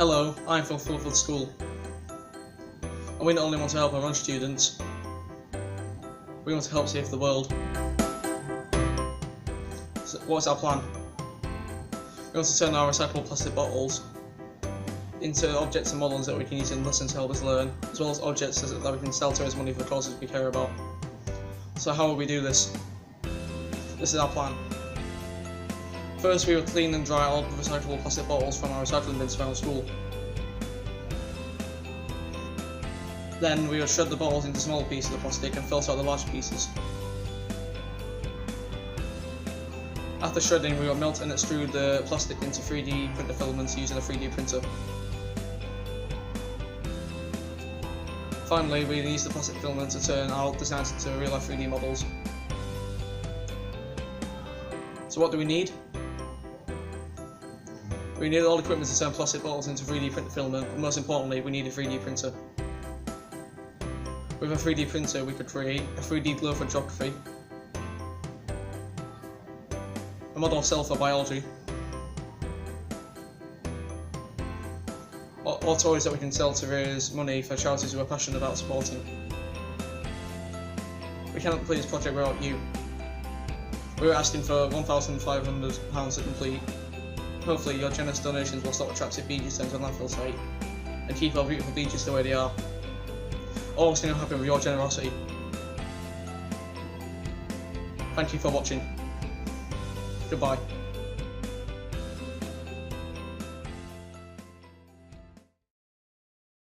Hello, I'm from Fulford School, and we not only want to help our own students, we want to help save the world. So what's our plan? We want to turn our recyclable plastic bottles into objects and models that we can use in lessons to help us learn, as well as objects that we can sell to raise money for causes we care about. So how will we do this? This is our plan. First, we will clean and dry all the recyclable plastic bottles from our recycling bins around school. Then we will shred the bottles into smaller pieces of plastic and filter out the larger pieces. After shredding, we will melt and extrude the plastic into 3D printer filaments using a 3D printer. Finally, we use the plastic filament to turn our designs into real-life 3D models. So what do we need? We need all the equipment to turn plastic bottles into 3D printer filament, and most importantly, we need a 3D printer. With a 3D printer, we could create a 3D glow for geography, a model of cell for biology, or toys that we can sell to raise money for charities who are passionate about supporting. We cannot complete this project without you. We were asking for £1,500 to complete. Hopefully your generous donations will stop attractive beach return to a landfill site and keep our beautiful beaches the way they are. All is going to happen with your generosity. Thank you for watching. Goodbye.